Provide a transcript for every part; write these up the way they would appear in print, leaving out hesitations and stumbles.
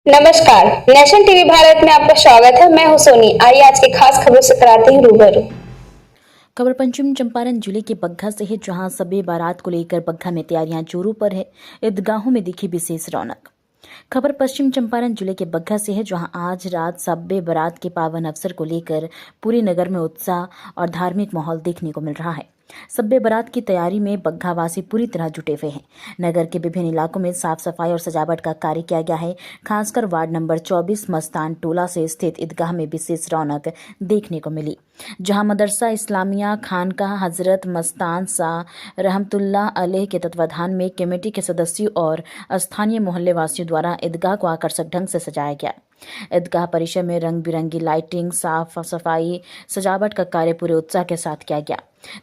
नमस्कार। Nation TV Bharat में आपका स्वागत है। मैं हूं सोनी। आइए आज की खास खबरों से कराते हैं रूबरू। खबर पश्चिम चंपारण जिले के बग्घा से है, जहां शब बारात को लेकर बग्घा में तैयारियां जोरों पर है। ईदगाहों में दिखी विशेष रौनक। खबर पश्चिम चंपारण जिले के बग्घा से है, जहां आज रात शब बारात के पावन अवसर को लेकर पूरे नगर में उत्साह और धार्मिक माहौल देखने को मिल रहा है। शब बारात की तैयारी में बग्घावासी पूरी तरह जुटे हुए हैं। नगर के विभिन्न इलाकों में साफ सफाई और सजावट का कार्य किया गया है। खासकर वार्ड नंबर 24 मस्तान टोला से स्थित ईदगाह में विशेष रौनक देखने को मिली, जहां मदरसा इस्लामिया खानकाह हजरत मस्तान शाह रहमतुल्लाह अलैह के तत्वाधान में कमेटी के सदस्यों और स्थानीय मोहल्ले वासियों द्वारा ईदगाह को आकर्षक ढंग से सजाया गया। ईदगाह परिसर में रंग बिरंगी लाइटिंग, साफ सफाई, सजावट का कार्य पूरे उत्साह के साथ किया गया,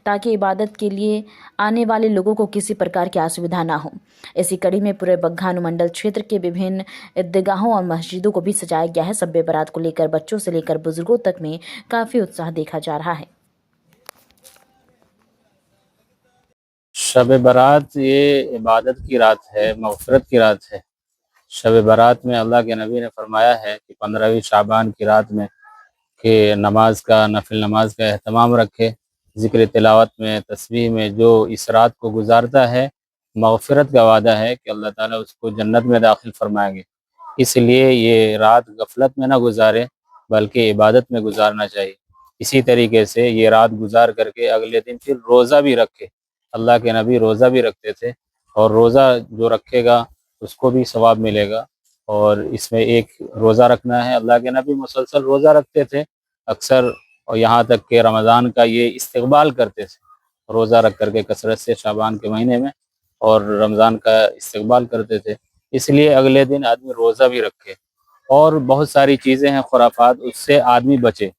ताकि इबादत के लिए आने वाले लोगों को किसी प्रकार की असुविधा न हो। इसी कड़ी में पूरे बग्घा अनुमंडल क्षेत्र के विभिन्न ईदगाहों और मस्जिदों को भी सजाया गया है। शब बारात को लेकर बच्चों से लेकर बुजुर्गों तक में काफी उत्साह देखा जा रहा है। शब बारात ये इबादत की रात है, मग़फ़िरत की रात है। शब बारात में अल्लाह के नबी ने फरमाया है कि 15वीं शाबान की रात में कि नमाज का, नफिल नमाज का एहतमाम रखे। ज़िक्र तिलावत में, तस्बीह में जो इस रात को गुजारता है, मग़फ़िरत का वादा है कि अल्लाह ताला उसको जन्नत में दाखिल फरमाएंगे। इसलिए ये रात गफलत में ना गुजारे, बल्कि इबादत में गुजारना चाहिए। इसी तरीके से ये रात गुजार करके अगले दिन फिर रोज़ा भी रखे। अल्लाह के नबी रोज़ा भी रखते थे, और रोज़ा जो रखेगा उसको भी सवाब मिलेगा। और इसमें एक रोज़ा रखना है, अल्लाह के नबी मुसलसल रोज़ा रखते थे अक्सर, और यहाँ तक कि रमज़ान का ये इस्तकबाल करते थे, रोज़ा रख करके कसरत से शाबान के महीने में, और रमज़ान का इस्तकबाल करते थे। इसलिए अगले दिन आदमी रोज़ा भी रखे। और बहुत सारी चीज़ें हैं खुराफात, उससे आदमी बचे।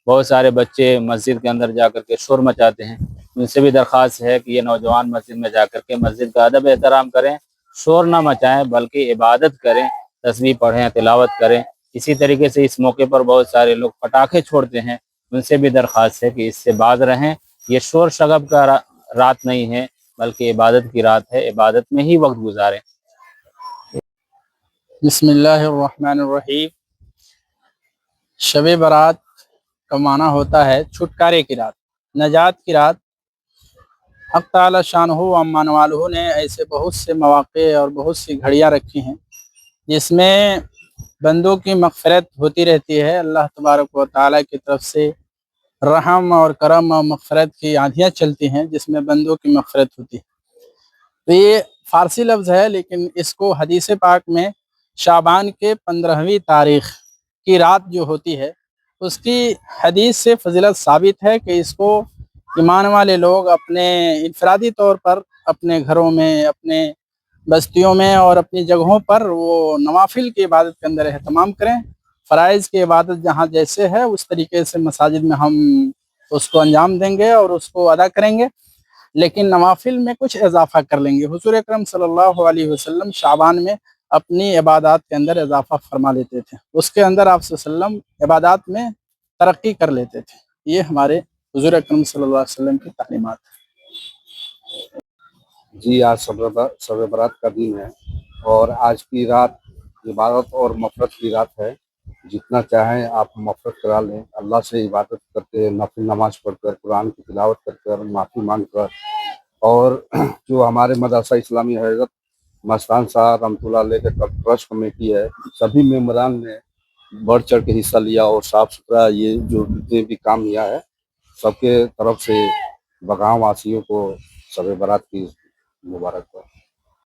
बहुत सारे बच्चे मस्जिद के अंदर जा कर के शोर मचाते हैं। उनसे भी दरख्वास्त है कि ये नौजवान मस्जिद में जा कर के मस्जिद का अदब एहतराम करें, शोर ना मचाएं, बल्कि इबादत करें, तस्बीह पढ़ें, तिलावत करें। इसी तरीके से इस मौके पर बहुत सारे लोग पटाखे छोड़ते हैं, उनसे भी दरख्वास्त है कि इससे बाज रहें। ये शोर शगब का रात नहीं है, बल्कि इबादत की रात है। इबादत में ही वक्त गुजारें। बिस्मिल्लाहिर्रहमानिर्रहीम। शब बारात का माना होता है छुटकारे की रात, नजात की रात। हक़ ताला शानहू अम्मान वालहू ने ऐसे बहुत से मौक़े और बहुत सी घड़ियाँ रखी हैं जिसमें बंदों की मग़फ़िरत होती रहती है। अल्लाह तबारक व तआला की तरफ से रहम और करम और मग़फ़िरत की आंधियाँ चलती हैं, जिसमें बंदों की मग़फ़िरत होती है। तो ये फ़ारसी लफ्ज़ है, लेकिन इसको हदीस पाक में शाबान के 15वीं तारीख़ की रात जो होती है, उसकी हदीस से फजीलत साबित है कि इसको ईमान वाले लोग अपने इनफरादी तौर पर अपने घरों में, अपने बस्तियों में और अपनी जगहों पर वो नवाफिल की इबादत के अंदर एहतमाम करें। फ़राइज़ की इबादत जहाँ जैसे है उस तरीके से मसाजिद में हम उसको अंजाम देंगे और उसको अदा करेंगे, लेकिन नवाफिल में कुछ इजाफ़ा कर लेंगे। हुज़ूर अकरम सल्लल्लाहु अलैहि वसल्लम शाबान में अपनी इबादत के अंदर इजाफ़ा फरमा लेते थे, उसके अंदर आप सल्लल्लाहु इबादत में तरक्की कर लेते थे। ये हमारे हुज़ूर अकरम सल्लल्लाहु अलैहि वसल्लम की तालीमात है। जी, आज शब बारात का दिन है, और आज की रात इबादत और मफ़रत की रात है। जितना चाहें आप मफ़रत करा लें, अल्लाह से इबादत करके, नफिल नमाज पढ़कर, कुरान की तिलावत कर, माफ़ी मांग कर। और जो हमारे मदरसा इस्लामी हज़रत मस्तान शाह रहमतुल्लाह अलैह के ट्रस्ट कमेटी है, सभी मेंबरान ने बढ़ चढ़ के हिस्सा लिया, और साफ़ सुथरा ये जो जितने भी काम किया है, सबके तरफ से बगांव वासियों को शब बारात की मुबारकबाद।